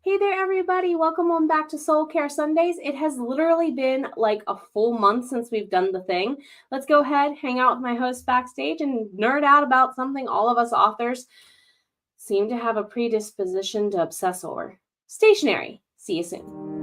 Hey there, everybody. Welcome on back to Soul Care Sundays. It has literally been like a full month since we've done the thing. Let's go ahead, hang out with my host backstage, and nerd out about something all of us authors seem to have a predisposition to obsess over. Stationery. See you soon.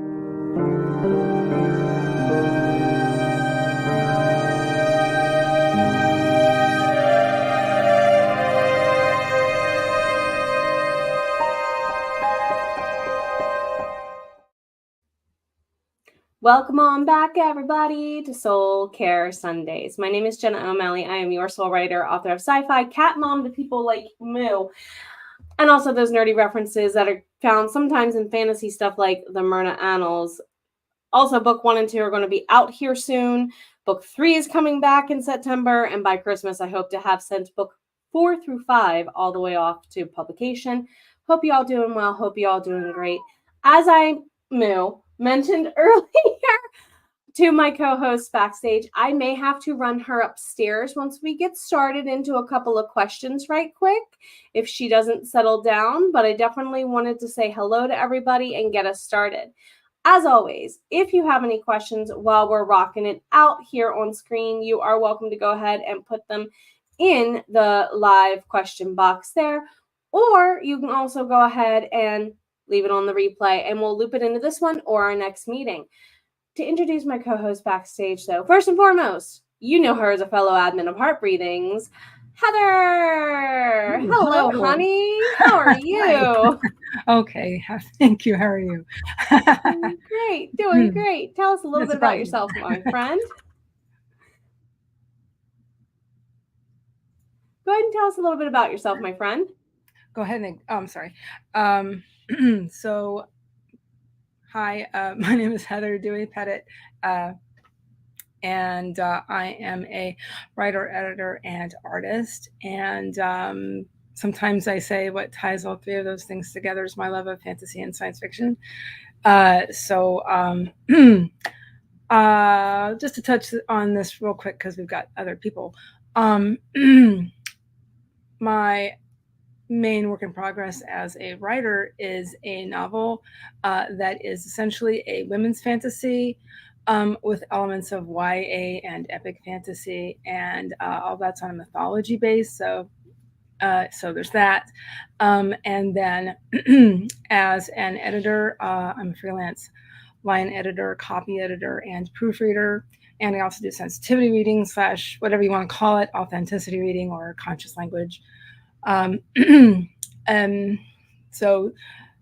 Welcome on back, everybody, to Soul Care Sundays. My name is Jenna O'Malley. I am your soul writer, author of sci-fi, cat mom to people like Moo, and also those nerdy references that are found sometimes in fantasy stuff like the Myrna Annals. Also, book 1 and 2 are going to be out here soon. Book 3 is coming back in September, and by Christmas, I hope to have sent book 4 through 5 all the way off to publication. Hope you all doing well. Hope you all doing great. As Moo mentioned earlier to my co-host backstage, I may have to run her upstairs once we get started into a couple of questions right quick if she doesn't settle down, but I definitely wanted to say hello to everybody and get us started. As always, if you have any questions while we're rocking it out here on screen, you are welcome to go ahead and put them in the live question box there, or you can also go ahead and leave it on the replay, and we'll loop it into this one or our next meeting. To introduce my co-host backstage, though, first and foremost, you know her as a fellow admin of Heart Breathings, Heather. Hello, honey. How are you? Okay, thank you. How are you? Doing great. Tell us a little bit about yourself, my friend. Go ahead and tell us a little bit about yourself, my friend. Go ahead and, I'm sorry. So, hi, my name is Heather Dewey Pettit, and I am a writer, editor, and artist. And sometimes I say what ties all three of those things together is my love of fantasy and science fiction. Just to touch on this real quick, because we've got other people. My main work in progress as a writer is a novel that is essentially a women's fantasy with elements of YA and epic fantasy, and all that's on a mythology base. So there's that. And then as an editor, I'm a freelance line editor, copy editor, and proofreader. And I also do sensitivity reading / whatever you want to call it, authenticity reading or conscious language. So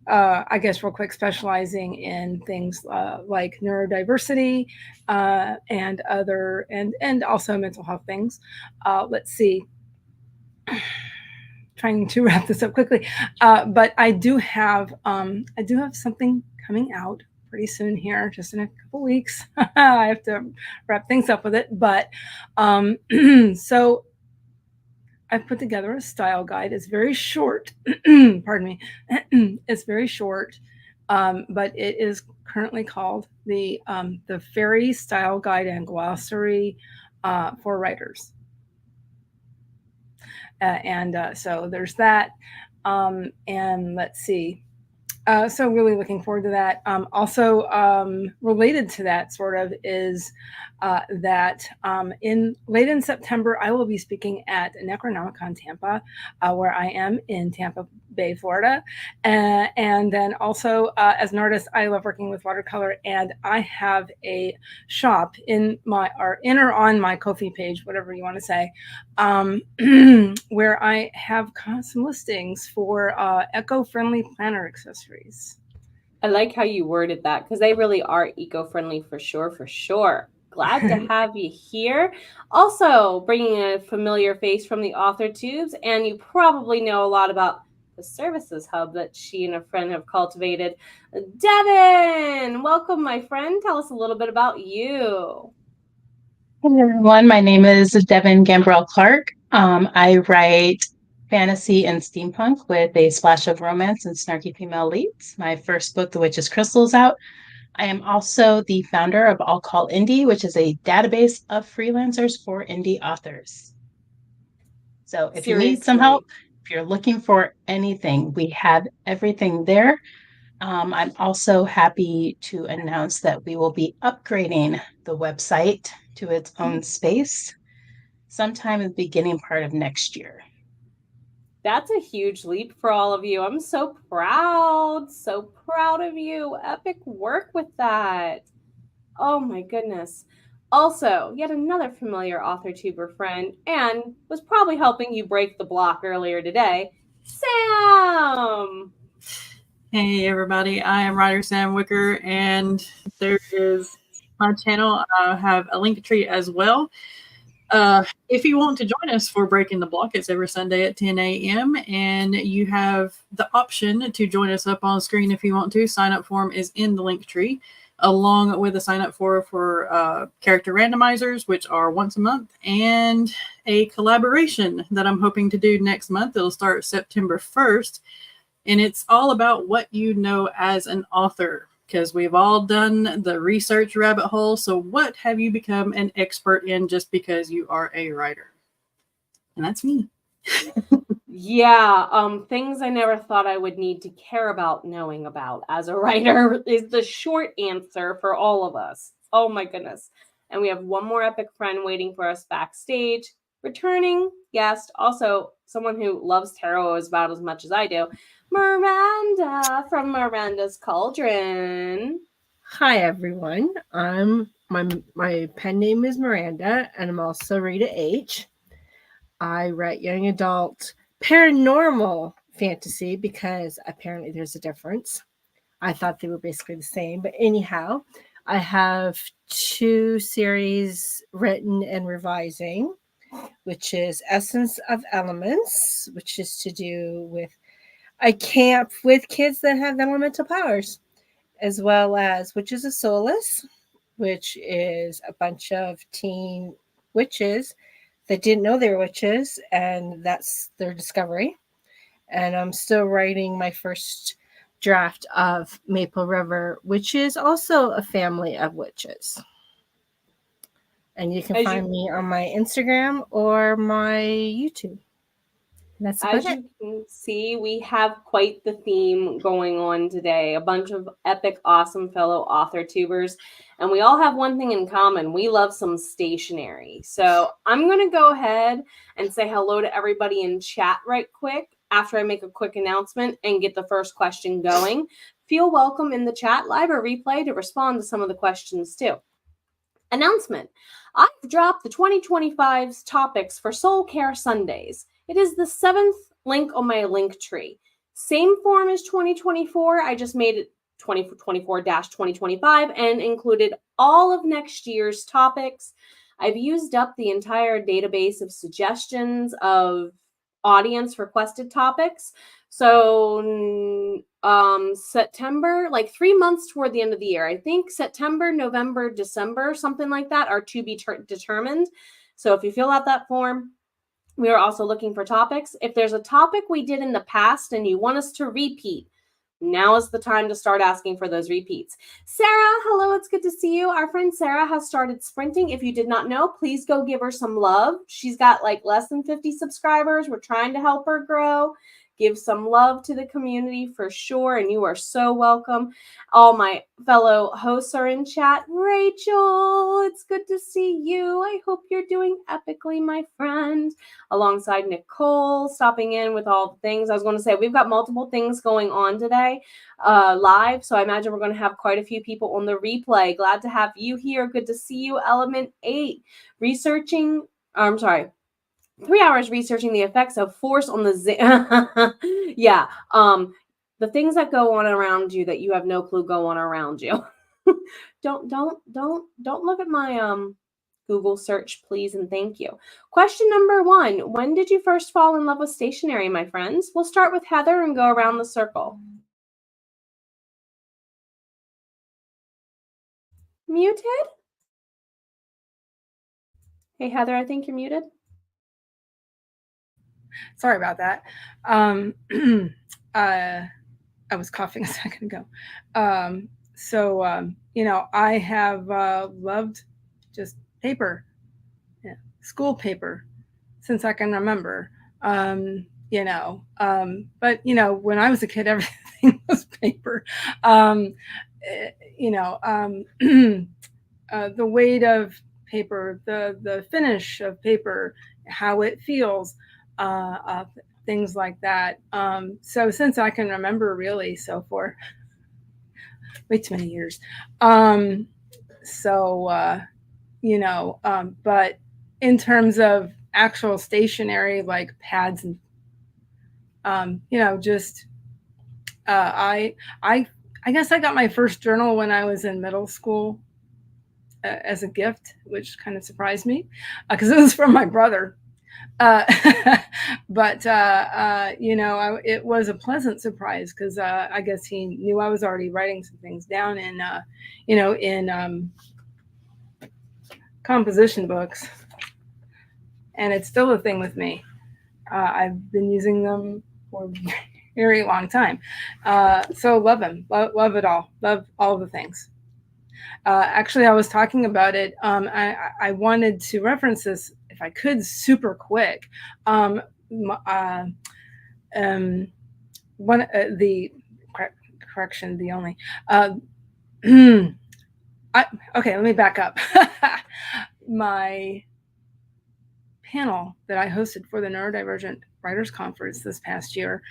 I guess real quick, specializing in things like neurodiversity and other and also mental health things. Let's see. Trying to wrap this up quickly, but I do have something coming out pretty soon here, just in a couple weeks. I have to wrap things up with it, but so I've put together a style guide. It's very short. Pardon me. It's very short, but it is currently called the Fairy Style Guide and Glossary for Writers. So there's that. And let's see. So really looking forward to that. Also related to that sort of is that late in September, I will be speaking at Necronomicon Tampa, where I am in Tampa Bay, Florida. And then also as an artist, I love working with watercolor, and I have a shop in on my Ko-fi page, whatever you want to say, where I have some listings for eco-friendly planner accessories. I like how you worded that, because they really are eco-friendly for sure. Glad to have you here. Also, bringing a familiar face from the author tubes, and you probably know a lot about the services hub that she and a friend have cultivated. Devin, welcome, my friend. Tell us a little bit about you. Hey everyone, my name is Devin Gambrell Clark. I write fantasy and steampunk with a splash of romance and snarky female leads. My first book, The Witch's Crystal, is out. I am also the founder of All Call Indie, which is a database of freelancers for indie authors. So if you need some help, if you're looking for anything, we have everything there. I'm also happy to announce that we will be upgrading the website to its own space sometime in the beginning part of next year. That's a huge leap for all of you. I'm so proud of you. Epic work with that. Oh my goodness. Also, yet another familiar author tuber friend, and was probably helping you break the block earlier today, Sam. Hey everybody, I am writer Sam Wicker, and there is my channel. I have a link tree as well. If you want to join us for Breaking the Block, it's every Sunday at 10 a.m. and you have the option to join us up on screen if you want to. Sign up form is in the link tree, along with a sign up for character randomizers, which are once a month, and a collaboration that I'm hoping to do next month. It'll start September 1st. And it's all about what you know as an author, because we've all done the research rabbit hole. So what have you become an expert in just because you are a writer? And that's me. Yeah, things I never thought I would need to care about knowing about as a writer is the short answer for all of us. Oh my goodness. And we have one more epic friend waiting for us backstage. Returning guest, also someone who loves tarot about as much as I do, Miranda from Miranda's Cauldron. Hi everyone. My pen name is Miranda, and I'm also Rita H. I write young adult paranormal fantasy because apparently there's a difference. I thought they were basically the same, but anyhow, I have 2 series written and revising, which is Essence of Elements, which is to do with I camp with kids that have elemental powers, as well as Witches of Solace, which is a bunch of teen witches that didn't know they were witches, and that's their discovery. And I'm still writing my first draft of Maple River, which is also a family of witches. And you can find me on my Instagram or my YouTube. That's as you can see, we have quite the theme going on today. A bunch of epic, awesome fellow author tubers. And we all have one thing in common. We love some stationery. So I'm going to go ahead and say hello to everybody in chat right quick after I make a quick announcement and get the first question going. Feel welcome in the chat, live or replay, to respond to some of the questions too. Announcement. I've dropped the 2025's topics for Soul Care Sundays. It is the 7th link on my link tree. Same form as 2024. I just made it 2024-2025 and included all of next year's topics. I've used up the entire database of suggestions of audience requested topics. So September, like 3 months toward the end of the year, I think September, November, December, something like that, are to be determined. So if you fill out that form, we are also looking for topics. If there's a topic we did in the past and you want us to repeat, now is the time to start asking for those repeats. Sarah, hello, it's good to see you. Our friend Sarah has started sprinting. If you did not know, please go give her some love. She's got like less than 50 subscribers. We're trying to help her grow. Give some love to the community for sure, and you are so welcome. All my fellow hosts are in chat. Rachel, it's good to see you. I hope you're doing epically, my friend. Alongside Nicole, stopping in with all the things. I was going to say, we've got multiple things going on today live, so I imagine we're going to have quite a few people on the replay. Glad to have you here. Good to see you. Element 8, 3 hours researching the effects of force on the yeah, the things that go on around you that you have no clue go on around you. don't look at my Google search, please, and thank you. Question number 1: when did you first fall in love with stationery, my friends? We'll start with Heather and go around the circle. Muted? Hey Heather, I think you're muted. Sorry about that. I was coughing a second ago. I have loved just paper, school paper, since I can remember. But when I was a kid, everything was paper. You know, the weight of paper, the finish of paper, how it feels, things like that. So since I can remember, really, so for way too many years. You know, but in terms of actual stationery, like pads and, you know, just I guess I got my first journal when I was in middle school as a gift, which kind of surprised me because it was from my brother. But you know, it was a pleasant surprise because I guess he knew I was already writing some things down in, you know, in composition books, and it's still a thing with me. I've been using them for a very long time, so love them, love it all, love all the things. Actually, I was talking about it. I wanted to reference this if I could super quick. One the correction, the only. Okay, let me back up. My panel that I hosted for the Neurodivergent Writers Conference this past year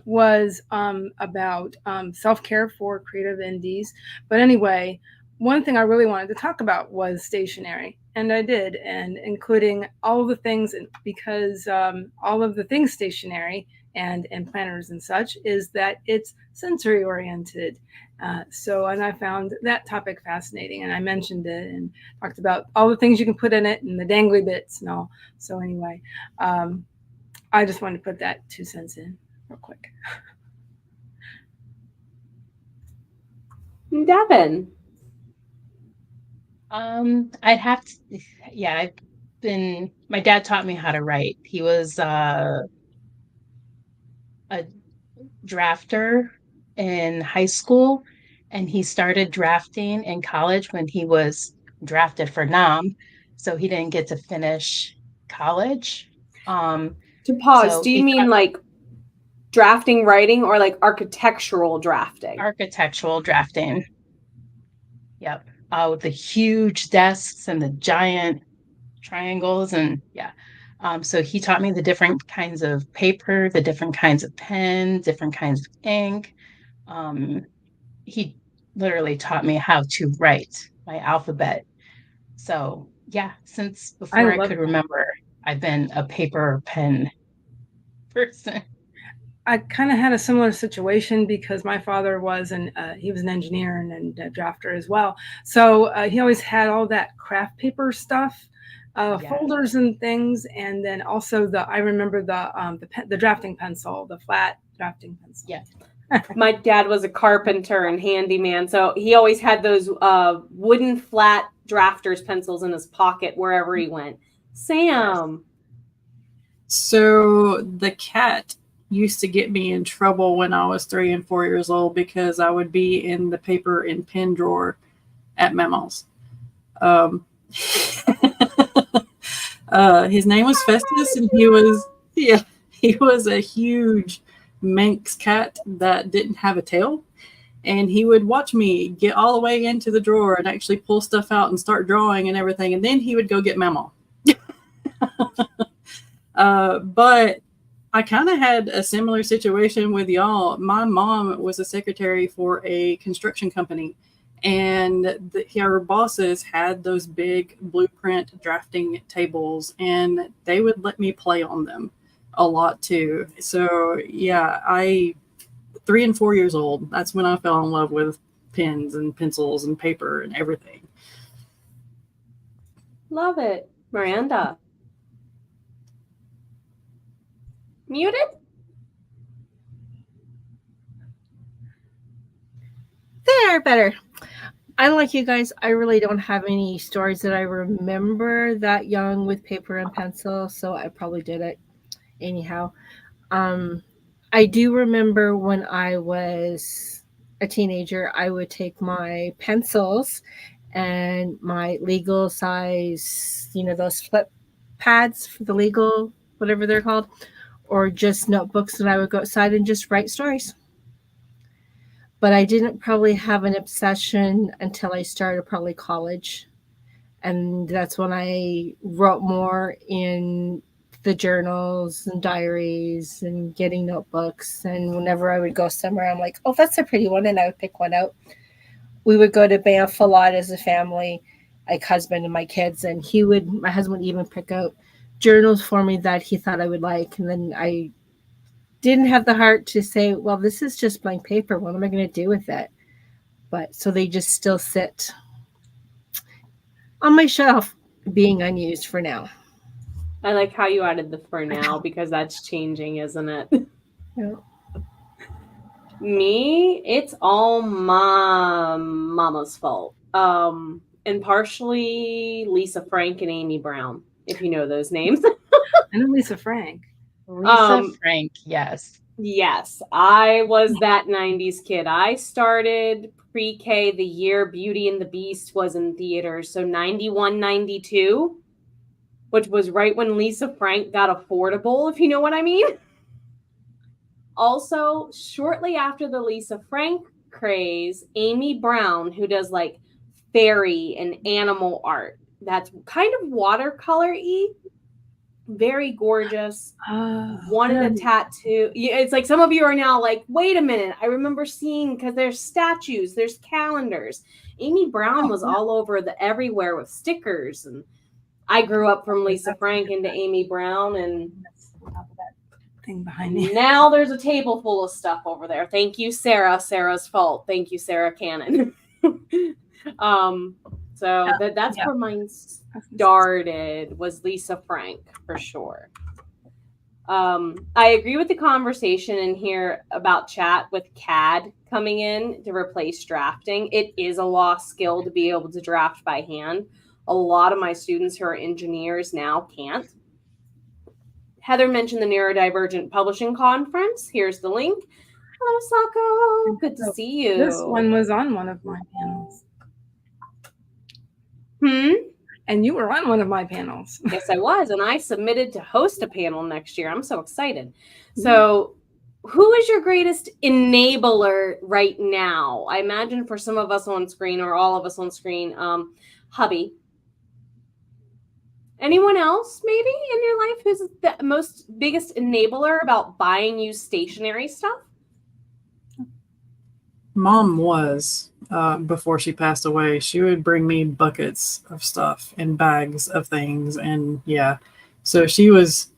was about self-care for creative indies. But anyway, one thing I really wanted to talk about was stationery, and I did, and including all of the things, because all of the things stationery and planners and such is that it's sensory oriented. And I found that topic fascinating, and I mentioned it and talked about all the things you can put in it and the dangly bits and all. So anyway, I just wanted to put that 2 cents in real quick. Devin. I'd have to, yeah, my dad taught me how to write. He was a drafter in high school, and he started drafting in college when he was drafted for NOM, so he didn't get to finish college. To pause, So do you mean like drafting writing or like architectural drafting? Architectural drafting. Yep. With the huge desks and the giant triangles, and yeah. So he taught me the different kinds of paper, the different kinds of pen, different kinds of ink. He literally taught me how to write my alphabet. So yeah, since before I could remember, I've been a paper pen person. I kind of had a similar situation because my father was he was an engineer and a drafter as well. So he always had all that craft paper stuff, folders and things, and then also I remember the drafting pencil, the flat drafting pencil. Yeah. My dad was a carpenter and handyman, so he always had those wooden flat drafter's pencils in his pocket wherever he went. Sam. So the cat used to get me in trouble when I was 3 and 4 years old because I would be in the paper and pen drawer at Mama's. His name was Festus, and he was a huge Manx cat that didn't have a tail, and he would watch me get all the way into the drawer and actually pull stuff out and start drawing and everything, and then he would go get Mama. But I kind of had a similar situation with y'all. My mom was a secretary for a construction company, and her bosses had those big blueprint drafting tables, and they would let me play on them a lot too. So yeah, 3 and 4 years old, that's when I fell in love with pens and pencils and paper and everything. Love it. Miranda. Muted? There, better. Unlike you guys, I really don't have any stories that I remember that young with paper and pencil, so I probably did it anyhow. I do remember when I was a teenager, I would take my pencils and my legal size, those flip pads for the legal, whatever they're called, or just notebooks, and I would go outside and just write stories. but I didn't probably have an obsession until I started probably college. And that's when I wrote more in the journals and diaries and getting notebooks. And whenever I would go somewhere, I'm like, oh, that's a pretty one. And I would pick one out. We would go to Banff a lot as a family, like husband and my kids. And my husband would even pick out journals for me that he thought I would like. And then I didn't have the heart to say, well, this is just blank paper. What am I going to do with it? But so they just still sit on my shelf being unused for now. I like how you added the for now because that's changing, isn't it? Yeah. Me, it's all mama's fault. And partially Lisa Frank and Amy Brown, if you know those names. I know Lisa Frank. Lisa Frank, yes. Yes, I was that 90s kid. I started pre-K the year Beauty and the Beast was in theaters. So 91, 92, which was right when Lisa Frank got affordable, if you know what I mean. Also, shortly after the Lisa Frank craze, Amy Brown, who does like fairy and animal art, that's kind of watercolor-y, very gorgeous. Wanted a tattoo. Yeah, it's like some of you are now like, wait a minute. I remember seeing, because there's statues, there's calendars. Amy Brown was all over everywhere with stickers, and I grew up from Lisa Frank into Amy Brown, and thing behind me. Now there's a table full of stuff over there. Thank you, Sarah. Sarah's fault. Thank you, Sarah Cannon. That's where mine started, was Lisa Frank for sure. I agree with the conversation in here about chat with CAD coming in to replace drafting. It is a lost skill to be able to draft by hand. A lot of my students who are engineers now can't. Heather mentioned the Neurodivergent Publishing Conference. Here's the link. Hello, Sako. Good to see you. This one was on one of my panels. And you were on one of my panels. Yes, I was. And I submitted to host a panel next year. I'm so excited. So who is your greatest enabler right now? I imagine for some of us on screen, or all of us on screen, hubby. Anyone else maybe in your life who's the biggest enabler about buying you stationery stuff? Mom was, before she passed away. She would bring me buckets of stuff and bags of things, and yeah, so she was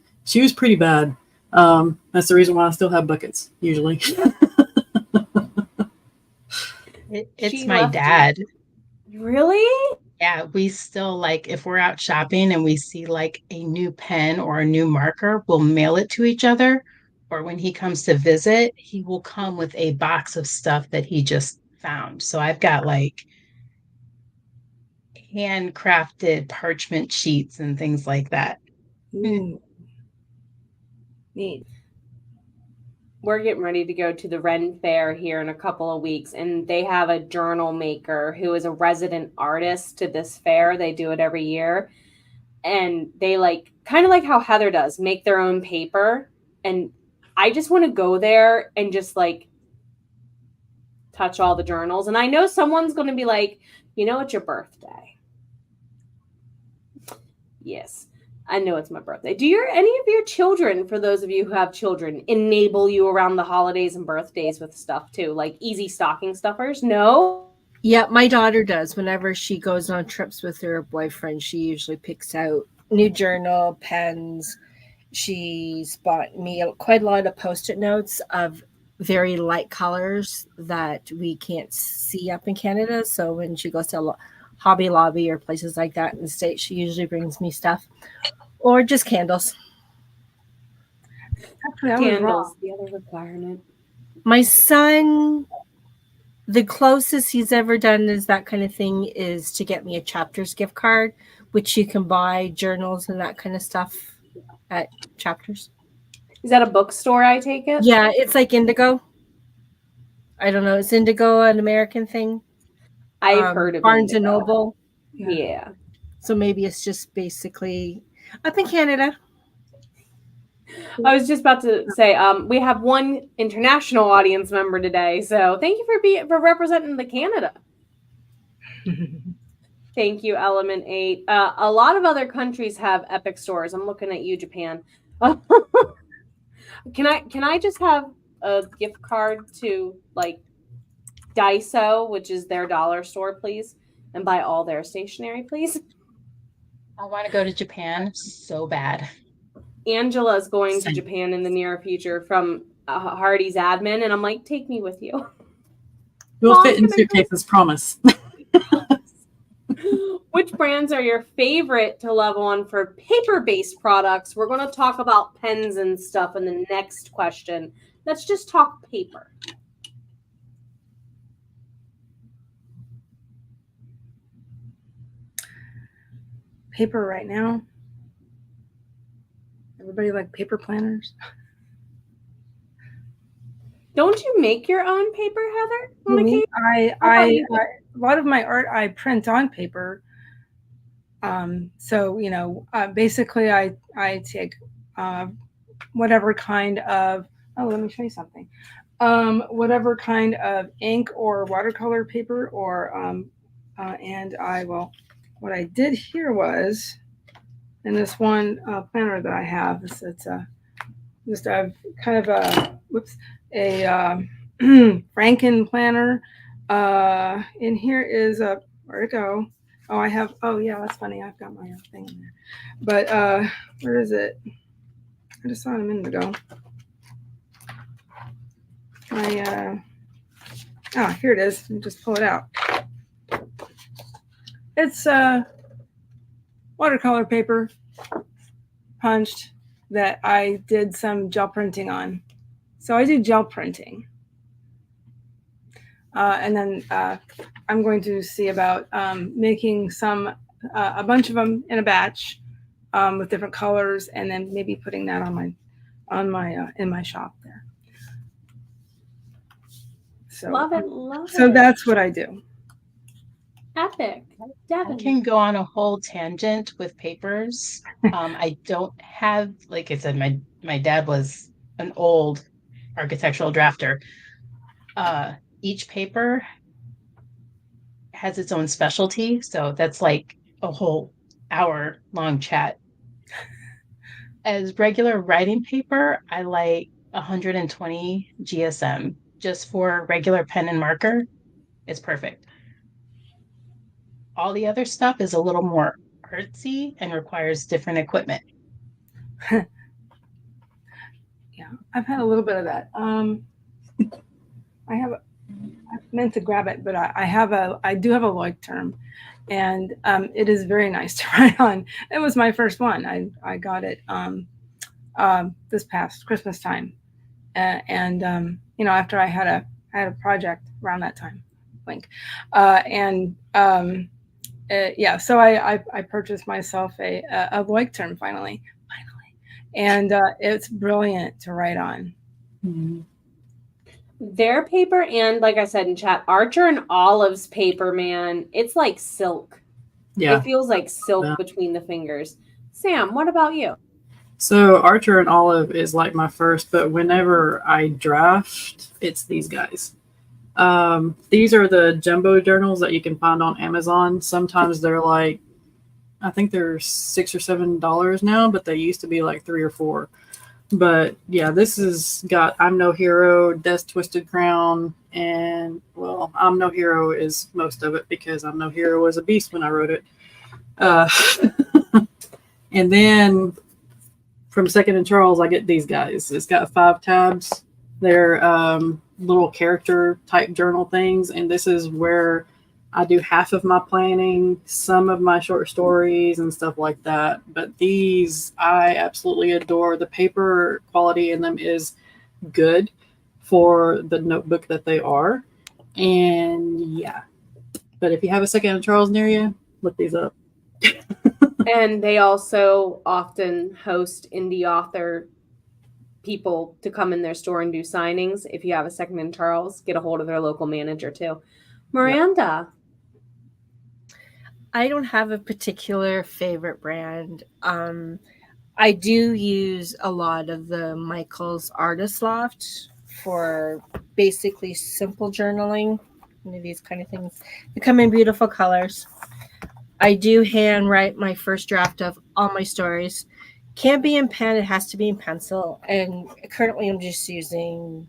pretty bad. That's the reason why I still have buckets usually. It's my dad. Really? Yeah, we still, like, if we're out shopping and we see like a new pen or a new marker, we'll mail it to each other. Or when he comes to visit, he will come with a box of stuff that he just found. So I've got like handcrafted parchment sheets and things like that. Neat. We're getting ready to go to the Ren Fair here in a couple of weeks, and they have a journal maker who is a resident artist to this fair. They do it every year, and they like, kind of like how Heather does, make their own paper. And I just want to go there and just like touch all the journals. And I know someone's going to be like, it's your birthday. Yes. I know it's my birthday. Do any of your children, for those of you who have children, enable you around the holidays and birthdays with stuff too? Like easy stocking stuffers? No? Yeah, my daughter does. Whenever she goes on trips with her boyfriend, she usually picks out new journal, pens. She's bought me quite a lot of Post-it notes of very light colors that we can't see up in Canada. So when she goes to Hobby Lobby or places like that in the States, she usually brings me stuff, or just candles. Actually, Candles, the other requirement. My son, the closest he's ever done is that kind of thing is to get me a Chapters gift card, which you can buy journals and that kind of stuff at Chapters. Is that a bookstore, I take it? Yeah, it's like Indigo. I don't know. Is Indigo an American thing? I've heard of Barnes Indigo. and Noble. Yeah. So maybe it's just basically up in Canada. I was just about to say, we have one international audience member today, so thank you for representing the Canada. Thank you, Element 8. A lot of other countries have Epic stores. I'm looking at you, Japan. Can I just have a gift card to like Daiso, which is their dollar store, please, and buy all their stationery, please? I want to go to Japan so bad. Angela's going to Same. Japan in the near future from Hardy's admin, and I'm like, take me with you. We'll Mom, fit in can I go? suitcases, promise. Which brands are your favorite to love on for paper-based products? We're going to talk about pens and stuff in the next question. Let's just talk paper. Paper right now. Everybody like paper planners? Don't you make your own paper, Heather? On Me? occasion? I a lot of my art I print on paper. So basically I take whatever kind of let me show you something. Whatever kind of ink or watercolor paper or and I will. What I did here was in this one planner that I have. It's just a kind of a Franken planner. In here is a where to go. Oh, I have. Oh, yeah, that's funny. I've got my thing in there. But where is it? I just saw it a minute ago. Here it is. Let me just pull it out. It's watercolor paper punched that I did some gel printing on. So I do gel printing. And then I'm going to see about making a bunch of them in a batch with different colors, and then maybe putting that in my shop there. So Love it. So that's what I do. Epic. I Devin. can go on a whole tangent with papers. I don't have, like I said, my dad was an old architectural drafter. Each paper has its own specialty, so that's like a whole hour-long chat. As regular writing paper, I like 120 GSM. Just for regular pen and marker, it's perfect. All the other stuff is a little more artsy and requires different equipment. Yeah, I've had a little bit of that. I meant to grab it, but I do have a Logitech, and it is very nice to write on. It was my first one. I got it this past Christmas time, and after I had a project around that time, so I purchased myself a Logitech finally, and it's brilliant to write on. Mm-hmm. Their paper, and like I said in chat, Archer and Olive's paper, man, it's like silk. Yeah. It feels like silk between the fingers. Sam, what about you? So Archer and Olive is like my first, but whenever I draft, it's these guys. These are the jumbo journals that you can find on Amazon. Sometimes they're like, I think they're $6 or $7 now, but they used to be like $3 or $4. But yeah, this has got I'm No Hero, Death's Twisted Crown, and well, I'm No Hero is most of it because I'm No Hero was a beast when I wrote it. And then from Second and Charles, I get these guys. It's got 5 tabs. They're little character type journal things, and this is where I do half of my planning, some of my short stories and stuff like that. But these I absolutely adore. The paper quality in them is good for the notebook that they are. And yeah. But if you have a Second and Charles near you, look these up. And they also often host indie author people to come in their store and do signings. If you have a Second and Charles, get a hold of their local manager too. Miranda. I don't have a particular favorite brand. I do use a lot of the Michael's Artist Loft for basically simple journaling. These kind of things. They come in beautiful colors. I do handwrite my first draft of all my stories. Can't be in pen, it has to be in pencil. And currently I'm just using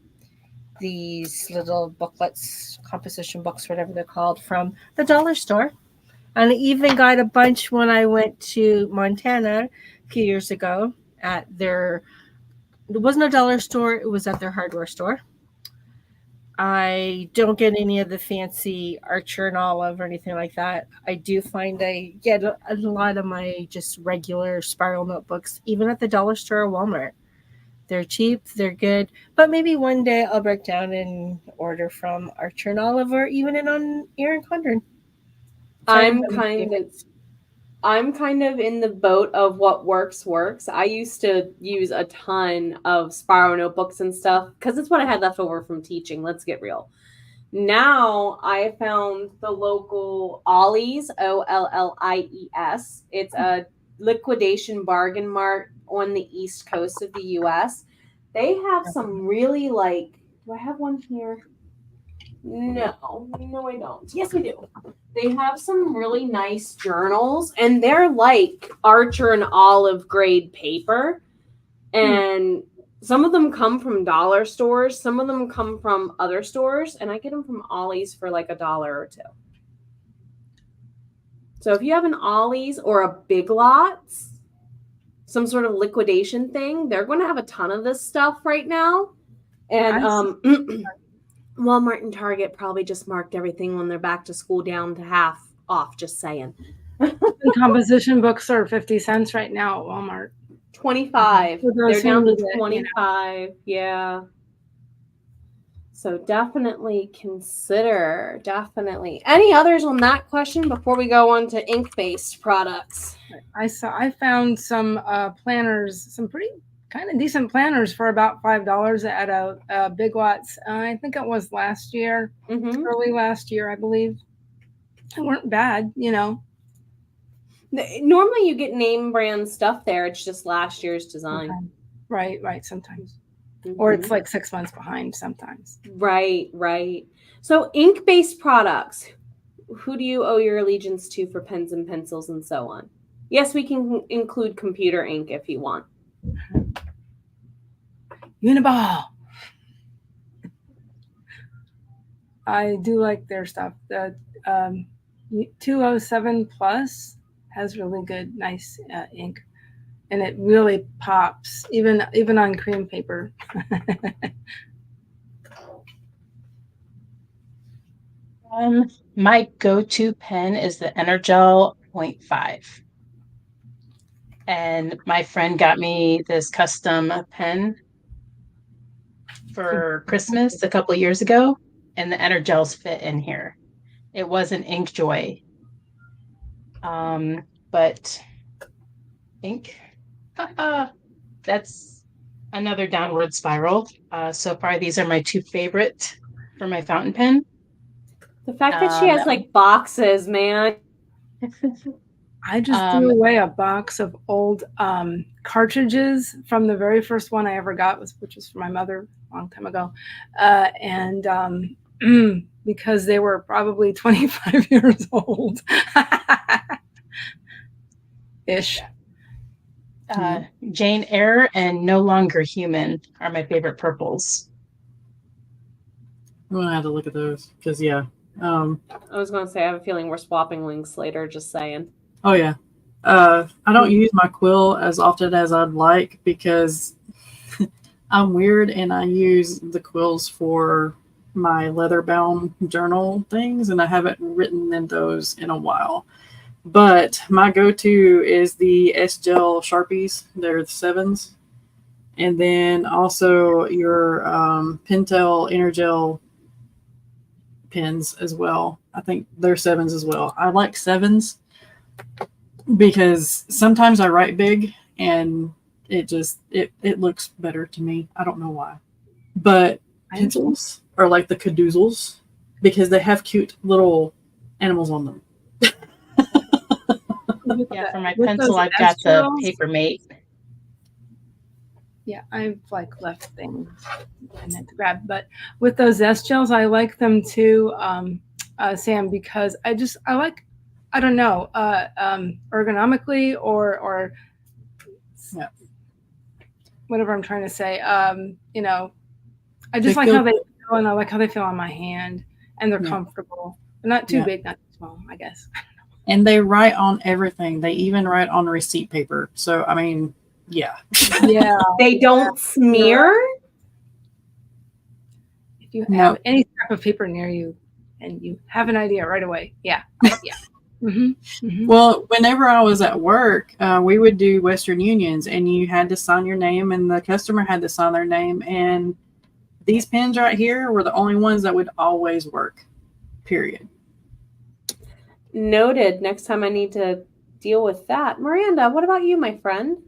these little booklets, composition books, whatever they're called, from the dollar store. And I even got a bunch when I went to Montana a few years ago at their, it wasn't a dollar store, it was at their hardware store. I don't get any of the fancy Archer and Olive or anything like that. I do find I get a lot of my just regular spiral notebooks, even at the dollar store or Walmart. They're cheap, they're good, but maybe one day I'll break down and order from Archer and Olive or even on Erin Condren. I'm kind of in the boat of what works. I used to use a ton of spiral notebooks and stuff because it's what I had left over from teaching. Let's get real. Now I found the local Ollie's, Ollies. It's a liquidation bargain mart on the East Coast of the U.S. They have some really do I have one here? No, I don't. Yes, I do. They have some really nice journals, and they're like Archer and Olive grade paper. And some of them come from dollar stores, some of them come from other stores, and I get them from Ollie's for like $1 or $2. So if you have an Ollie's or a Big Lots, some sort of liquidation thing, they're going to have a ton of this stuff right now. And Walmart and Target probably just marked everything when they're back to school down to half off, just saying. Composition books are 50 cents right now at Walmart. 25. They're down to 25. Yeah. So definitely consider. Definitely. Any others on that question before we go on to ink-based products? I found some planners, some pretty kind of decent planners for about $5 at a Big Lots. I think it was last year, early last year, I believe. They weren't bad, Normally you get name brand stuff there. It's just last year's design. Okay. Right. Sometimes. Or it's like 6 months behind sometimes. Right. So ink-based products. Who do you owe your allegiance to for pens and pencils and so on? Yes, we can include computer ink if you want. Uniball. I do like their stuff. The 207 Plus has really good, nice ink, and it really pops even on cream paper. My go-to pen is the Energel 0.5. And my friend got me this custom pen for Christmas a couple of years ago, and the Energels fit in here. It was an Inkjoy. But ink, that's another downward spiral. So far, these are my two favorite for my fountain pen. The fact that she has like boxes, man. I just threw away a box of old cartridges from the very first one I ever got, which was for my mother a long time ago. Because they were probably 25 years old. Ish. Jane Eyre and No Longer Human are my favorite purples. I'm going to have to look at those because, yeah. I was going to say, I have a feeling we're swapping links later, just saying. Oh, yeah. I don't use my quill as often as I'd like because I'm weird and I use the quills for my leather-bound journal things, and I haven't written in those in a while. But my go-to is the S-Gel Sharpies. They're the 7s. And then also your Pentel Energel pens as well. I think they're 7s as well. I like 7s because sometimes I write big and it looks better to me. I don't know why. But pencils are like the cadoozles because they have cute little animals on them. Yeah, for my pencil, I've got the Papermate. Yeah, I've like left things and then to grab. But with those zest gels, I like them too, Sam, because I like, I don't know, ergonomically or Yeah. whatever I'm trying to say. You know, I just They like feel- how they feel, and I like how they feel on my hand, and they're Yeah. comfortable. They're not too Yeah. big, not too small, I guess. And they write on everything. They even write on receipt paper. So, I mean, yeah. Yeah. They don't smear. If you No. have any scrap of paper near you and you have an idea right away. Yeah. Yeah. Well, whenever I was at work, we would do Western Unions, and you had to sign your name, and the customer had to sign their name. And these pens right here were the only ones that would always work, period. Noted. Next time I need to deal with that. Miranda, what about you, my friend?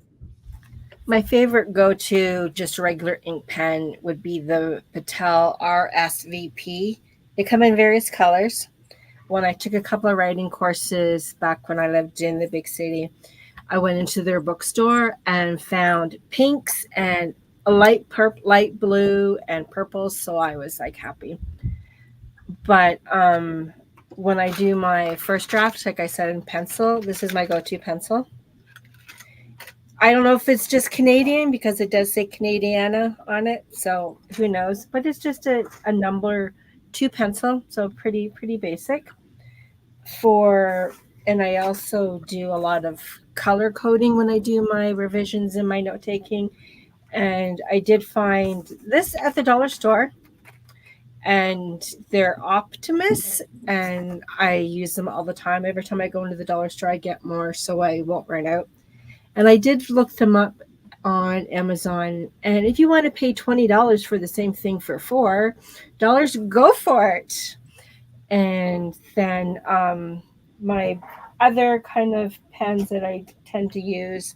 My favorite go-to, just regular ink pen, would be the Patel RSVP. They come in various colors. When I took a couple of writing courses back when I lived in the big city, I went into their bookstore and found pinks and a light blue and purples, so I was like happy. But when I do my first draft, like I said, in pencil, this is my go-to pencil. I don't know if it's just Canadian because it does say Canadiana on it, so who knows? But it's just a number 2 pencil, so pretty basic. And I also do a lot of color coding when I do my revisions and my note taking. And I did find this at the dollar store, and they're Optimus, and I use them all the time. Every time I go into the dollar store, I get more so I won't run out. And I did look them up on Amazon. And if you want to pay $20 for the same thing for $4, go for it. And then my other kind of pens that I tend to use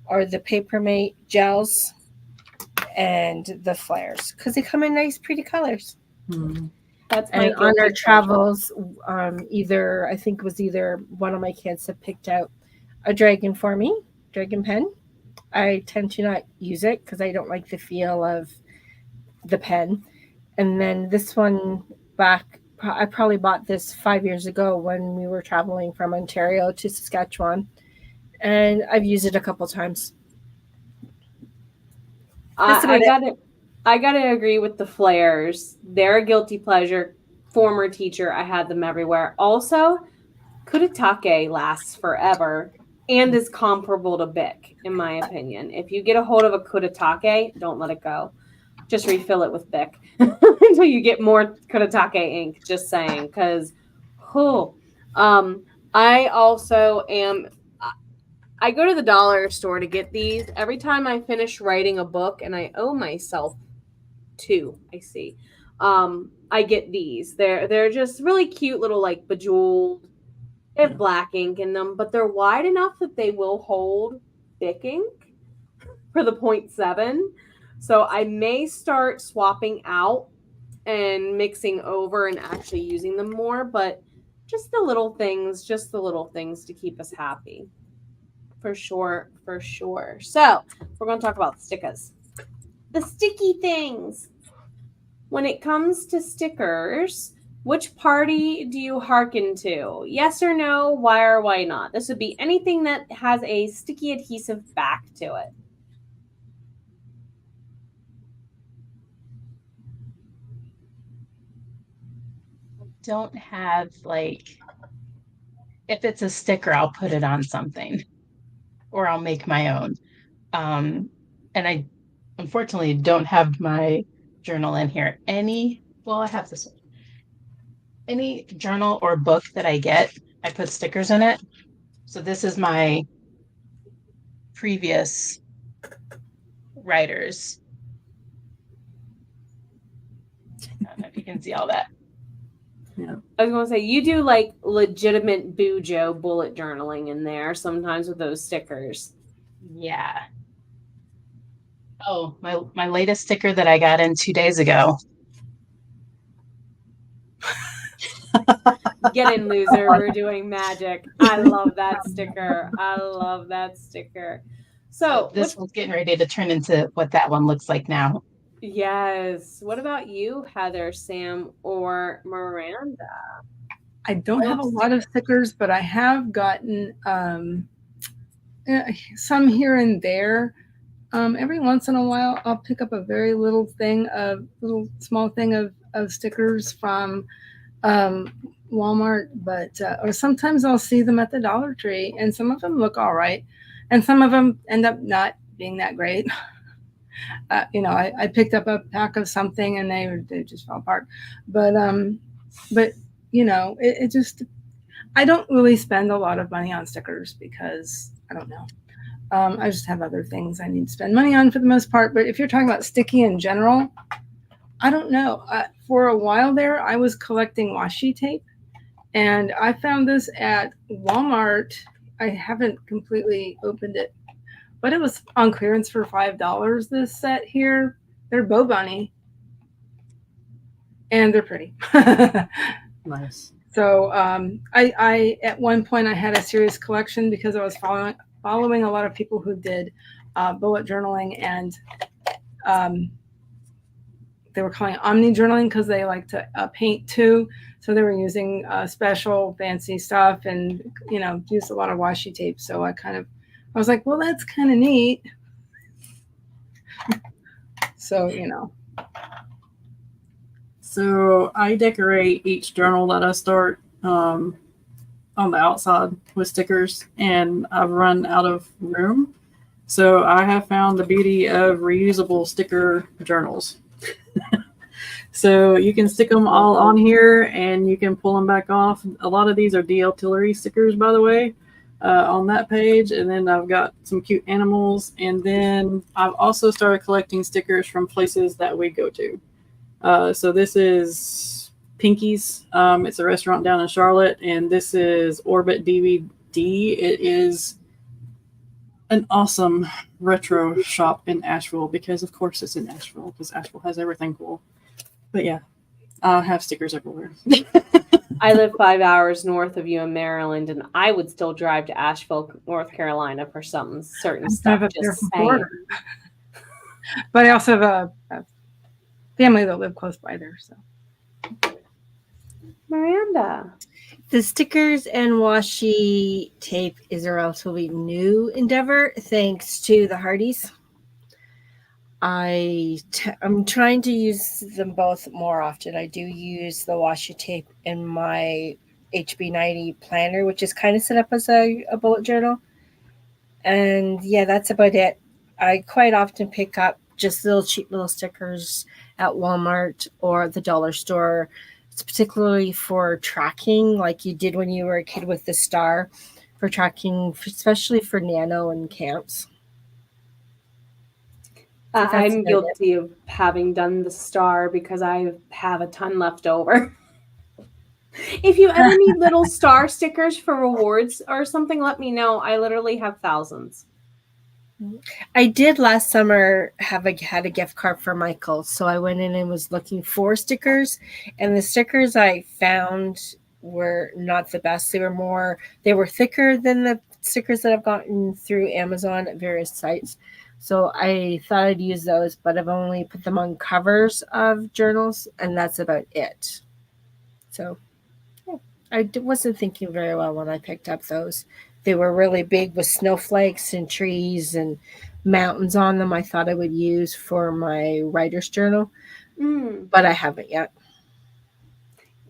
are the Papermate gels and the flares because they come in nice, pretty colors. That's my And on our guilty travels, I think it was either one of my kids that picked out a Dragon for me, Dragon pen. I tend to not use it because I don't like the feel of the pen. And then this one I probably bought this 5 years ago when we were traveling from Ontario to Saskatchewan. And I've used it a couple times. I gotta agree with the flares. They're a guilty pleasure. Former teacher, I had them everywhere. Also, Kuretake lasts forever and is comparable to Bic, in my opinion. If you get a hold of a Kuretake, don't let it go. Just refill it with Bic until you get more Kuretake ink. Just saying, because I also am. I go to the dollar store to get these. Every time I finish writing a book, and I owe myself 2, I see. I get these. They're just really cute little like bejeweled. They have black ink in them, but they're wide enough that they will hold Bic ink for the 0.7. So I may start swapping out and mixing over and actually using them more, but just the little things to keep us happy. For sure. So we're going to talk about stickers. The sticky things. When it comes to stickers, which party do you hearken to? Yes or no? Why or why not? This would be anything that has a sticky adhesive back to it. Don't have if it's a sticker, I'll put it on something or I'll make my own. And I unfortunately don't have my journal in here. I have this one. Any journal or book that I get, I put stickers in it. So this is my previous writers. I don't know if you can see all that. Yeah. I was going to say, you do like legitimate Bujo bullet journaling in there sometimes with those stickers. Yeah. Oh, my latest sticker that I got in 2 days ago. Get in, loser. We're doing magic. I love that sticker. So this one's getting ready to turn into what that one looks like now. yes. What about you, Heather, Sam, or Miranda? I don't have a lot of stickers, but I have gotten some here and there. Every once in a while, I'll pick up a very little small thing of stickers from Walmart, but or sometimes I'll see them at the Dollar Tree, and some of them look all right, and some of them end up not being that great. I picked up a pack of something and they just fell apart, but it just, I don't really spend a lot of money on stickers because I don't know. I just have other things I need to spend money on for the most part. But if you're talking about sticky in general, I don't know. For a while there, I was collecting washi tape, and I found this at Walmart. I haven't completely opened it, but it was on clearance for $5. This set here, they're Bow Bunny, and they're pretty. Nice. So I at one point I had a serious collection because I was following a lot of people who did bullet journaling, and they were calling it omni journaling because they like to paint too. So they were using special fancy stuff and used a lot of washi tape. So I was like, well, that's kind of neat. So So I decorate each journal that I start on the outside with stickers, and I've run out of room. So I have found the beauty of reusable sticker journals. So you can stick them all on here and you can pull them back off. A lot of these are DL Tillery stickers, by the way, on that page. And then I've got some cute animals. And then I've also started collecting stickers from places that we go to. So this is Pinky's. It's a restaurant down in Charlotte, and this is Orbit DVD. It is an awesome retro shop in Asheville because, of course, it's in Asheville because Asheville has everything cool. But yeah, I have stickers everywhere. I live 5 hours north of you in Maryland, and I would still drive to Asheville, North Carolina for some certain stuff. Just saying. But I also have a family that live close by there. So, Miranda, the stickers and washi tape is a relatively new endeavor, thanks to the Hardys. I'm trying to use them both more often. I do use the washi tape in my HB90 planner, which is kind of set up as a bullet journal. And yeah, that's about it. I quite often pick up just little cheap little stickers at Walmart or the dollar store. It's particularly for tracking, like you did when you were a kid with the star, for tracking, especially for nano and camps. I'm guilty of having done the star because I have a ton left over. If you ever need little star stickers for rewards or something, let me know. I literally have thousands. I did last summer had a gift card for Michael, so I went in and was looking for stickers, and the stickers I found were not the best. They were thicker than the stickers that I've gotten through Amazon at various sites. So I thought I'd use those, but I've only put them on covers of journals, and that's about it. So I wasn't thinking very well when I picked up those. They were really big with snowflakes and trees and mountains on them. I thought I would use for my writer's journal, but I haven't yet.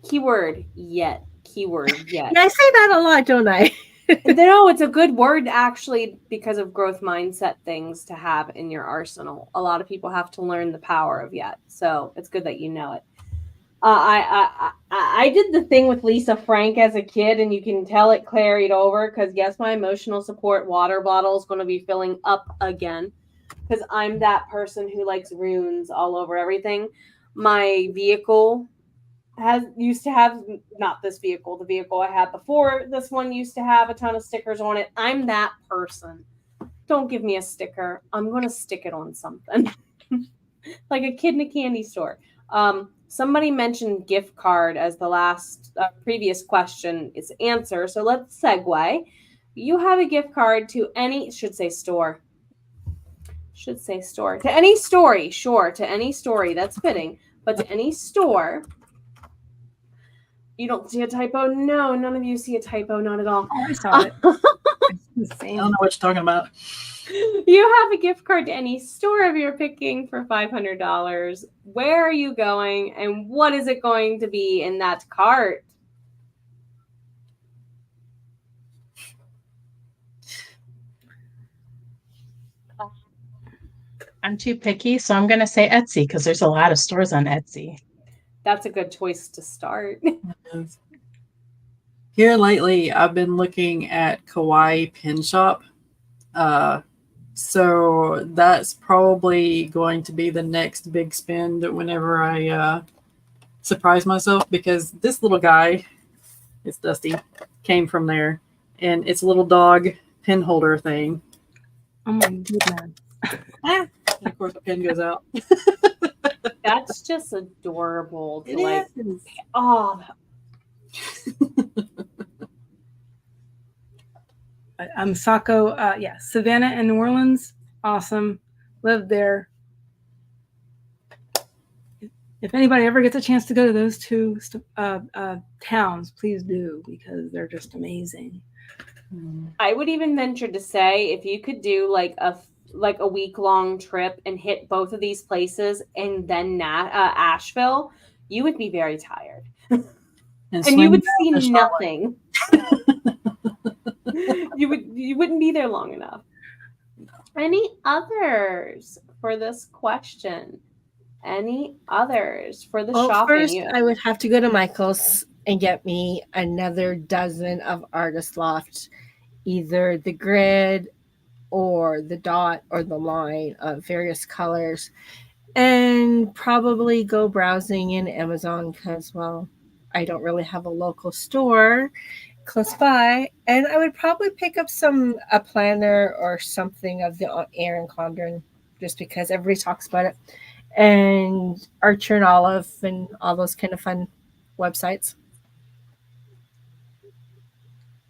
Keyword yet. Yeah, I say that a lot, don't I? No, it's a good word actually because of growth mindset things to have in your arsenal. A lot of people have to learn the power of yet, so it's good that you know it. I did the thing with Lisa Frank as a kid, and you can tell it carried over because yes, my emotional support water bottle is going to be filling up again because I'm that person who likes runes all over everything. My vehicle used to have, not this vehicle, the vehicle I had before this one used to have a ton of stickers on it. I'm that person. Don't give me a sticker. I'm going to stick it on something. Like a kid in a candy store. Somebody mentioned gift card as the last previous question is answer. So let's segue. You have a gift card to any, should say store. Should say store. To any story, sure. To any story, that's fitting. But to any store, you don't see a typo? No, none of you see a typo, not at all. Oh, I saw it. It's I insane. don't know what you're talking about. You have a gift card to any store of your picking for $500. Where are you going, and what is it going to be in that cart? I'm too picky, so I'm going to say Etsy because there's a lot of stores on Etsy. That's a good choice to start. Here lately, I've been looking at Kawaii Pin Shop. So that's probably going to be the next big spend whenever I surprise myself, because this little guy, it's Dusty, came from there, and it's a little dog pin holder thing. Oh my goodness. And of course, the pin goes out. That's just adorable. It Like, is. oh, Saco, yeah, Savannah and New Orleans, awesome. Lived there. If anybody ever gets a chance to go to those two towns, please do, because they're just amazing. I would even venture to say if you could do like a week-long trip and hit both of these places and then Asheville, you would be very tired. And you would see nothing. You wouldn't be there long enough. Any others for this question? Any others for the shopping? First, I would have to go to Michael's and get me another dozen of Artist Loft, either the grid or the dot or the line of various colors, and probably go browsing in Amazon because, well, I don't really have a local store close by, and I would probably pick up a planner or something of the Erin Condren, just because everybody talks about it, and Archer and Olive and all those kind of fun websites.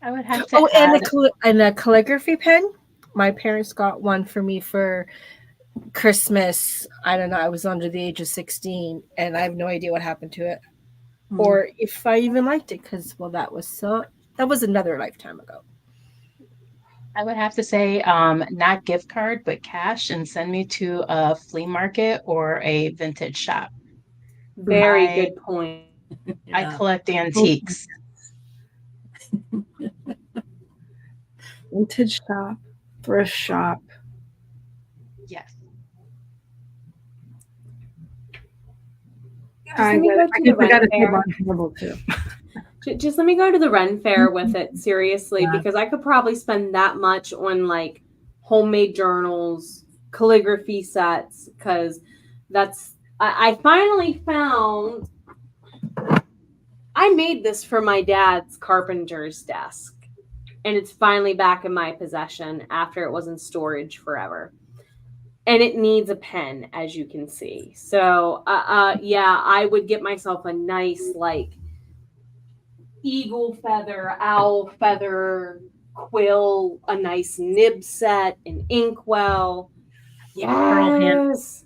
I would have to and a calligraphy pen. My parents got one for me for Christmas. I don't know. I was under the age of 16, and I have no idea what happened to it, or if I even liked it, because, well, that was another lifetime ago. I would have to say not gift card, but cash, and send me to a flea market or a vintage shop. Very good point. I collect antiques. Vintage shop, thrift shop. Yes. I got a too. Just let me go to the Ren Fair with it, seriously, because I could probably spend that much on like homemade journals, calligraphy sets, because I finally found, I made this for my dad's carpenter's desk, and it's finally back in my possession after it was in storage forever. And it needs a pen, as you can see. So, yeah, I would get myself a nice, like, eagle feather, owl feather, quill, a nice nib set, an inkwell. Yes.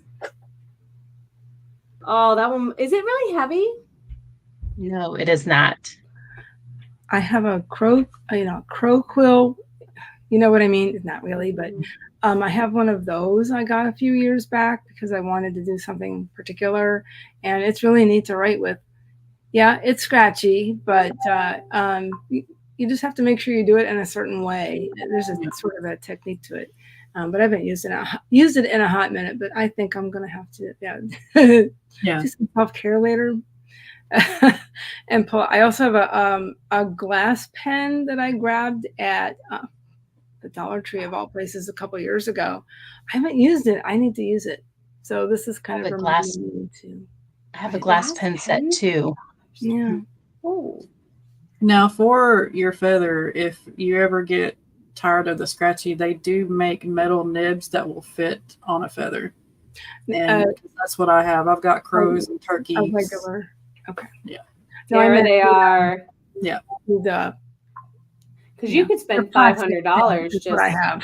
Oh, that one. Is it really heavy? No, it is not. I have a crow quill. You know what I mean? Not really, but I have one of those I got a few years back because I wanted to do something particular, and it's really neat to write with. Yeah, it's scratchy, but you just have to make sure you do it in a certain way. There's a sort of a technique to it, but I haven't used it in a hot minute. But I think I'm gonna have to do some self-care later. And pull. I also have a glass pen that I grabbed at the Dollar Tree of all places a couple years ago. I haven't used it. I need to use it. So this is kind of a glass. I have a glass pen set too. Yeah. Oh. Now, for your feather, if you ever get tired of the scratchy, they do make metal nibs that will fit on a feather. And that's what I have. I've got crows and turkeys. A regular. Okay. Yeah. There they are. Yeah. Because you could spend $500 just. What I have.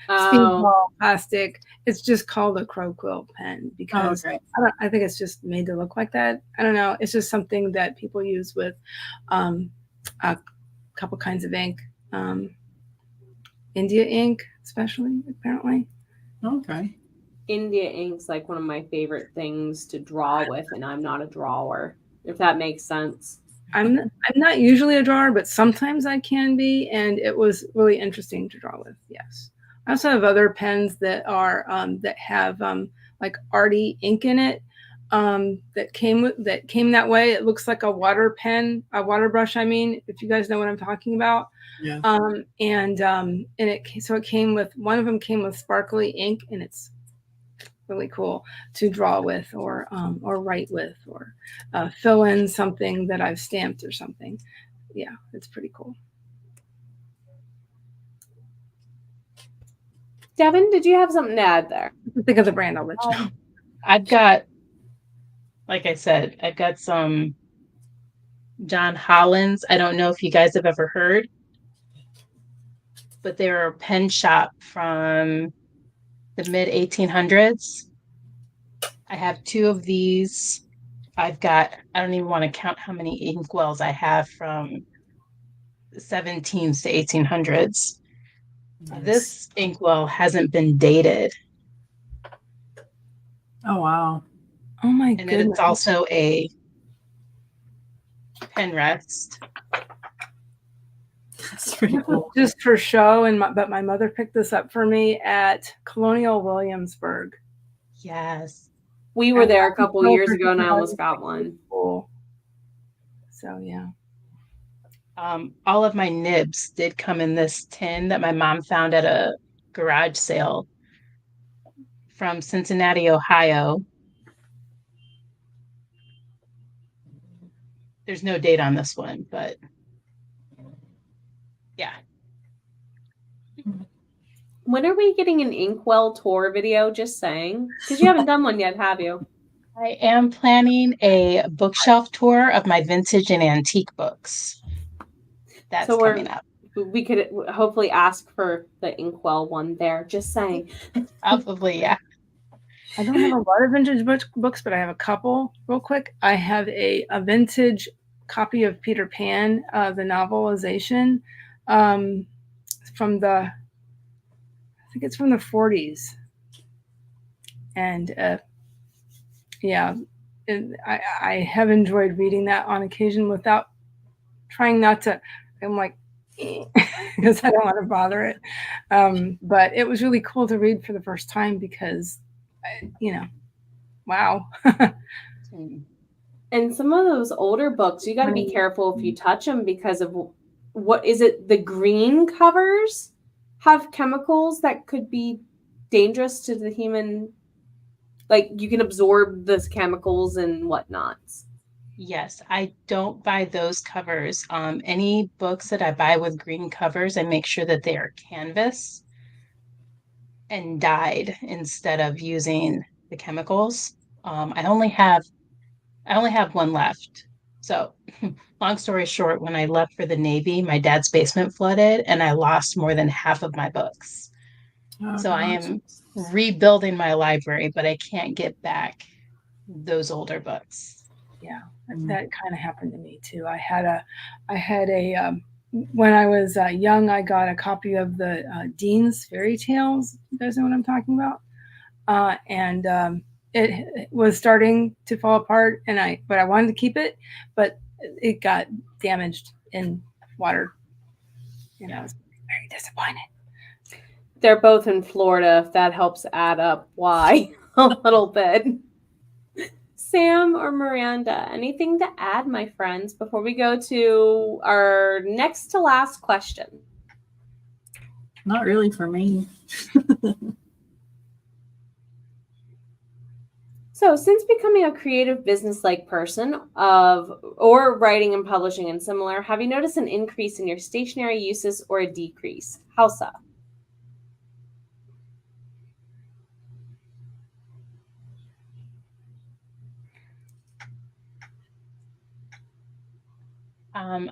speedball plastic. It's just called a crow quill pen because okay. I think it's just made to look like that. I don't know. It's just something that people use with a couple kinds of ink. India ink, especially, apparently. Okay. India ink's like one of my favorite things to draw with, and I'm not a drawer, if that makes sense. I'm not usually a drawer, but sometimes I can be, and it was really interesting to draw with. Yes, I also have other pens that are that have like arty ink in it that came that way. It looks like a water pen, a water brush. I mean, if you guys know what I'm talking about. Yeah. And it came with, one of them came with sparkly ink, and it's really cool to draw with or write with or fill in something that I've stamped or something. Yeah, it's pretty cool. Devin, did you have something to add there? Think of the brand, I'll let you know. I've got, like I said, I've got some John Holland's. I don't know if you guys have ever heard, but they're a pen shop from the mid 1800s. I have 2 of these. I've got, I don't even want to count how many inkwells I have from the 17s to 1800s. Nice. This inkwell hasn't been dated. Oh, wow. Oh my And goodness. it's also a pen rest. That's pretty cool. Just for show, but my mother picked this up for me at Colonial Williamsburg. Yes. We were there a couple years ago, and I almost got one. Cool. So yeah. All of my nibs did come in this tin that my mom found at a garage sale from Cincinnati, Ohio. There's no date on this one, but yeah. When are we getting an inkwell tour video? Just saying, because you haven't done one yet, have you? I am planning a bookshelf tour of my vintage and antique books. That's coming up. We could hopefully ask for the inkwell one there. Just saying. Probably, yeah. I don't have a lot of vintage books, but I have a couple real quick. I have a vintage copy of Peter Pan, the novelization from the, I think it's from the 40s. And yeah, I have enjoyed reading that on occasion without trying not to, I'm like, because I don't want to bother it. But it was really cool to read for the first time because, wow. And some of those older books, you got to be careful if you touch them because of what is it? The green covers have chemicals that could be dangerous to the human. Like you can absorb those chemicals and whatnot. Yes, I don't buy those covers. Any books that I buy with green covers, I make sure that they are canvas and dyed instead of using the chemicals. I only have one left. So, long story short, when I left for the Navy, my dad's basement flooded and I lost more than half of my books. So I am rebuilding my library, but I can't get back those older books. Yeah, that kind of happened to me too. I had a when I was young, I got a copy of the Dean's Fairy Tales. You guys know what I'm talking about? And it was starting to fall apart, but I wanted to keep it, but it got damaged in water, and I was very disappointed. They're both in Florida, if that helps add up why a little bit. Sam or Miranda, anything to add, my friends, before we go to our next to last question? Not really for me. So, since becoming a creative business-like person or writing and publishing and similar, have you noticed an increase in your stationery uses or a decrease? How so?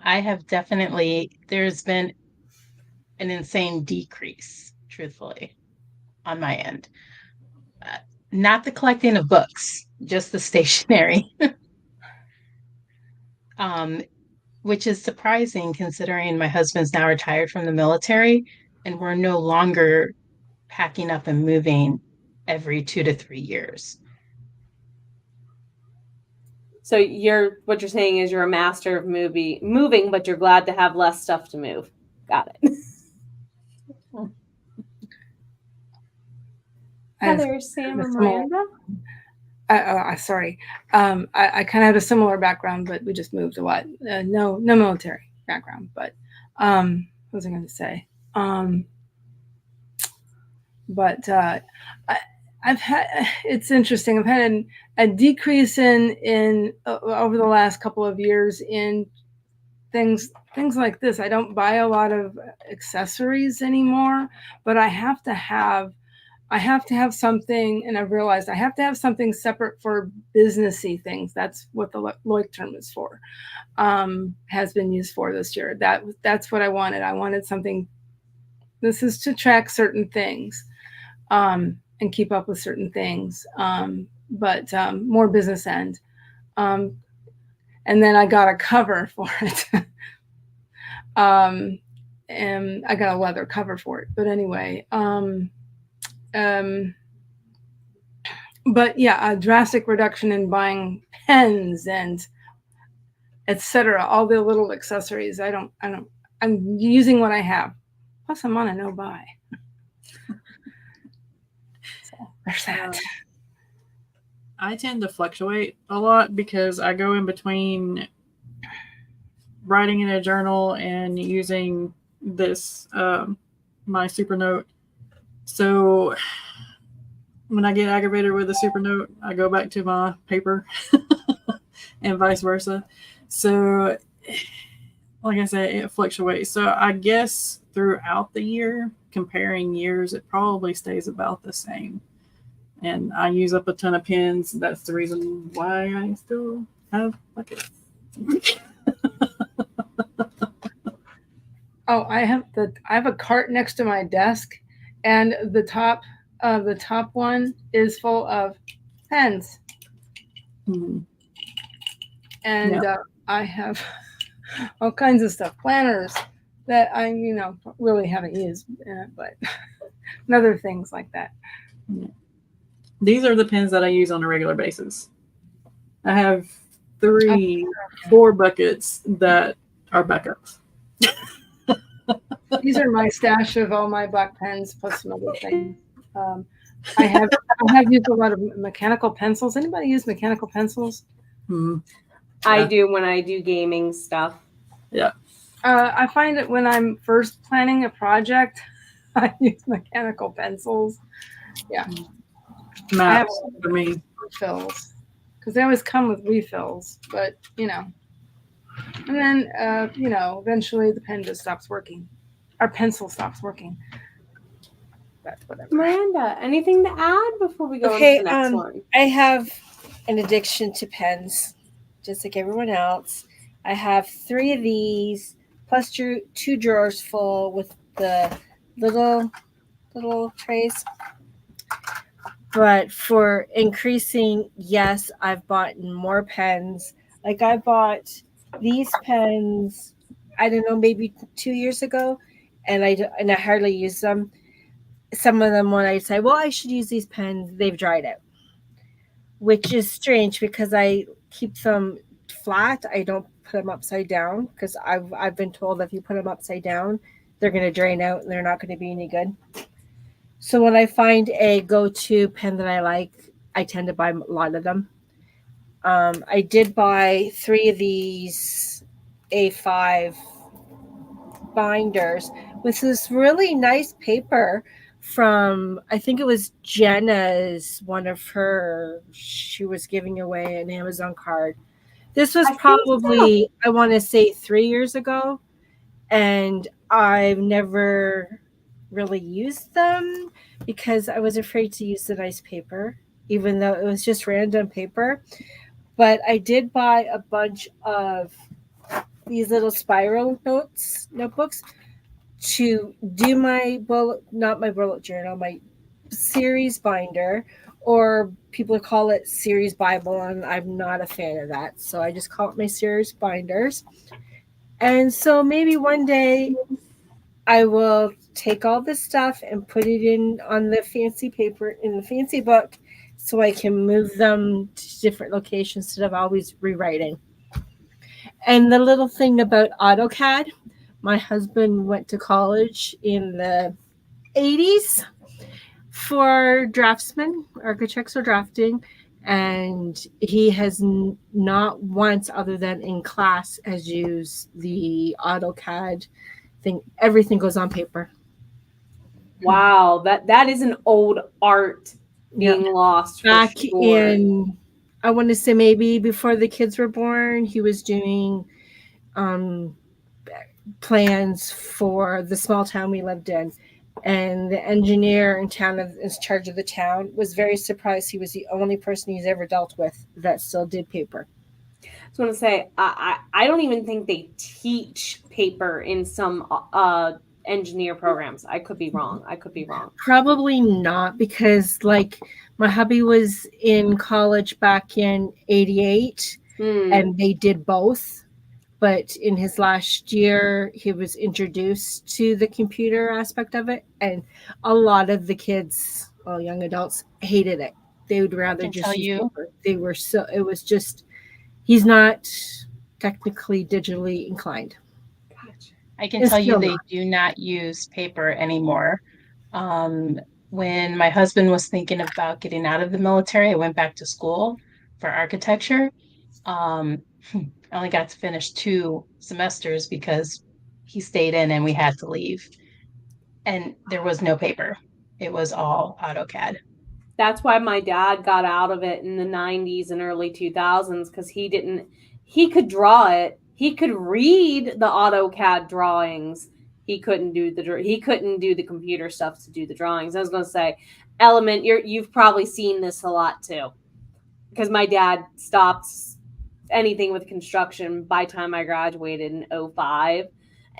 I have definitely, there's been an insane decrease, truthfully. on my end. Not the collecting of books, just the stationery. Which is surprising considering my husband's now retired from the military and we're no longer packing up and moving every 2 to 3 years. So what you're saying is you're a master of moving, but you're glad to have less stuff to move. Got it. Heather, Sam, and Miranda? Sorry. I kind of had a similar background, but we just moved a lot. No military background, but what was I going to say? I've had, it's interesting. I've had a decrease in over the last couple of years in things like this. I don't buy a lot of accessories anymore, but I have to have something, and I've realized I have to have something separate for businessy things. That's what the LOIC term is for, has been used for this year. That's what I wanted. I wanted something. This is to track certain things, and keep up with certain things, but more business end. And then I got a cover for it. And I got a leather cover for it. But anyway, but yeah, a drastic reduction in buying pens and etc. All the little accessories. I'm using what I have. Plus I'm on a no buy. So there's that. I tend to fluctuate a lot because I go in between writing in a journal and using this, my Supernote. So when I get aggravated with a Supernote, I go back to my paper and vice versa. So like I said, it fluctuates. So I guess throughout the year, comparing years, it probably stays about the same. And I use up a ton of pens. That's the reason why I still have buckets. Oh, I have a cart next to my desk, and the top one is full of pens. Mm-hmm. And I have all kinds of stuff, planners that I really haven't used, but and other things like that. Yeah. These are the pens that I use on a regular basis. I have 4 buckets that are backups. These are my stash of all my black pens plus some other things. I have used a lot of mechanical pencils. Anybody use mechanical pencils? Mm-hmm. I do when I do gaming stuff. Yeah. I find that when I'm first planning a project, I use mechanical pencils. Yeah. Maps for me. Refills, because they always come with refills, but and then eventually the pen just stops working. Our pencil stops working. That's whatever. Miranda, anything to add before we go on to the next one? I have an addiction to pens, just like everyone else. I have 3 of these, plus 2 drawers full with the little trays. But for increasing, yes, I've bought more pens. Like I bought these pens, I don't know, maybe 2 years ago, and I hardly use them. Some of them, when I say, well, I should use these pens, they've dried out, which is strange because I keep them flat. I don't put them upside down because I've been told that if you put them upside down, they're going to drain out and they're not going to be any good. So when I find a go-to pen that I like, I tend to buy a lot of them. I did buy 3 of these A5 binders with this really nice paper from, I think it was Jenna's, she was giving away an Amazon card. This was probably, I want to say 3 years ago, and I've never really used them because I was afraid to use the nice paper, even though it was just random paper. But I did buy a bunch of these little spiral notebooks to do my bullet journal, my series binder, or people call it series Bible, and I'm not a fan of that. So I just call it my series binders. And so maybe one day I will take all this stuff and put it in on the fancy paper in the fancy book so I can move them to different locations instead of always rewriting. And the little thing about AutoCAD, my husband went to college in the 80s for draftsmen, architects or drafting, and he has not once, other than in class, has used the AutoCAD thing. Everything goes on paper. Wow, that is an old art being lost for Back sure. in, I want to say maybe before the kids were born, he was doing plans for the small town we lived in. And the engineer in town in charge of the town was very surprised he was the only person he's ever dealt with that still did paper. I was going to say, I don't even think they teach paper in some engineer programs. I could be wrong. Probably not, because like my hubby was in college back in 88 and they did both. But in his last year, he was introduced to the computer aspect of it. And a lot of the kids, well, young adults, hated it. They would rather just use paper. They were it was just, he's not technically digitally inclined. Gotcha. I can tell you they do not use paper anymore. When my husband was thinking about getting out of the military, I went back to school for architecture. I only got to finish 2 semesters because he stayed in and we had to leave. And there was no paper. It was all AutoCAD. That's why my dad got out of it in the 90s and early 2000s, because he could draw it. He could read the AutoCAD drawings. He couldn't do the computer stuff to do the drawings. I was going to say, Element, you've probably seen this a lot too, because my dad stopped anything with construction by the time I graduated in 2005,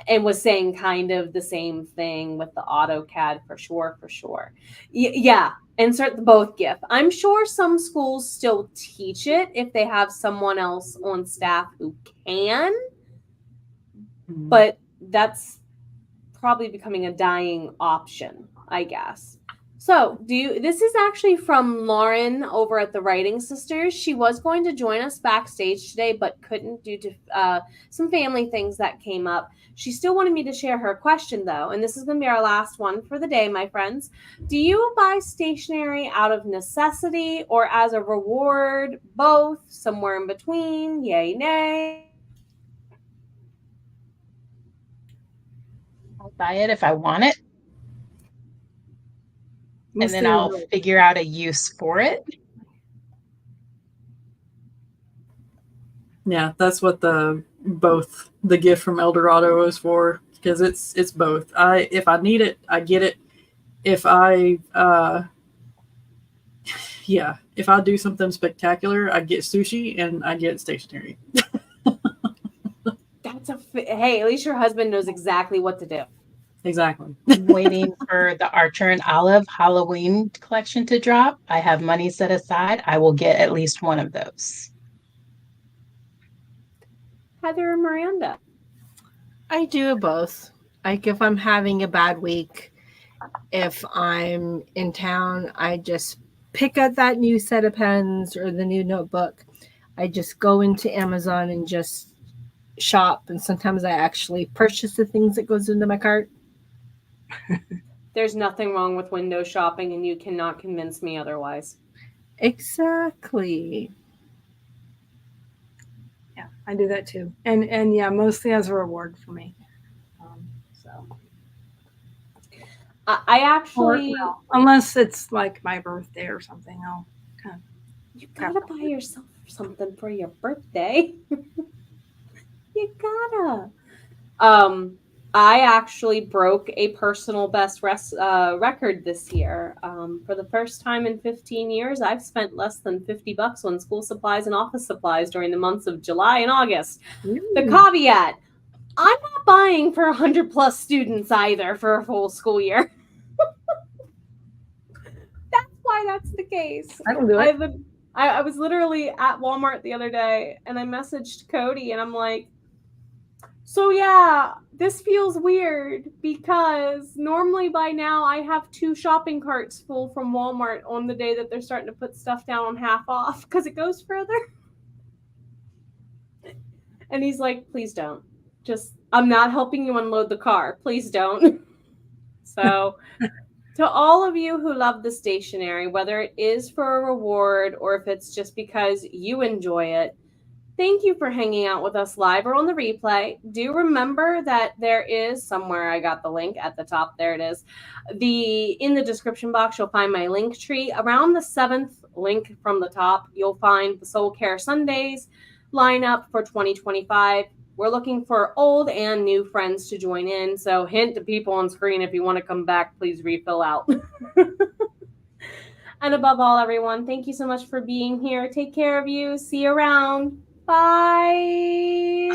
and was saying kind of the same thing with the AutoCAD for sure. Yeah, insert the both GIF. I'm sure some schools still teach it if they have someone else on staff who can, but that's probably becoming a dying option, I guess. So this is actually from Lauren over at the Writing Sisters. She was going to join us backstage today, but couldn't due to some family things that came up. She still wanted me to share her question, though, and this is going to be our last one for the day, my friends. Do you buy stationery out of necessity or as a reward? Both? Somewhere in between? Yay, nay? I'll buy it if I want it. And then I'll figure out a use for it. Yeah, that's what the gift from Eldorado is for, because it's both. If I need it, I get it. If I do something spectacular, I get sushi and I get stationery. Hey, at least your husband knows exactly what to do. Exactly. I'm waiting for the Archer and Olive Halloween collection to drop. I have money set aside. I will get at least one of those. Heather and Miranda. I do both. Like if I'm having a bad week, if I'm in town, I just pick up that new set of pens or the new notebook. I just go into Amazon and just shop. And sometimes I actually purchase the things that goes into my cart. There's nothing wrong with window shopping, and you cannot convince me otherwise. Exactly. Yeah, I do that too. And yeah, mostly as a reward for me. I actually... unless it's like my birthday or something, I'll kind of... You gotta buy yourself something for your birthday. You gotta. I actually broke a personal best record this year. For the first time in 15 years, I've spent less than $50 on school supplies and office supplies during the months of July and August. The caveat, I'm not buying for 100 plus students either for a full school year. case. I will do it. I was literally at Walmart the other day and I messaged Cody and I'm like, so yeah, this feels weird because normally by now I have 2 shopping carts full from Walmart on the day that they're starting to put stuff down on half off because it goes further. And he's like, please don't. I'm not helping you unload the car. Please don't. So to all of you who love the stationery, whether it is for a reward or if it's just because you enjoy it, thank you for hanging out with us live or on the replay. Do remember that there is somewhere, I got the link at the top. There it is. In the description box, you'll find my link tree. Around the 7th link from the top, you'll find the Soul Care Sundays lineup for 2025. We're looking for old and new friends to join in. So hint to people on screen, if you want to come back, please refill out. And above all, everyone, thank you so much for being here. Take care of you. See you around. Bye.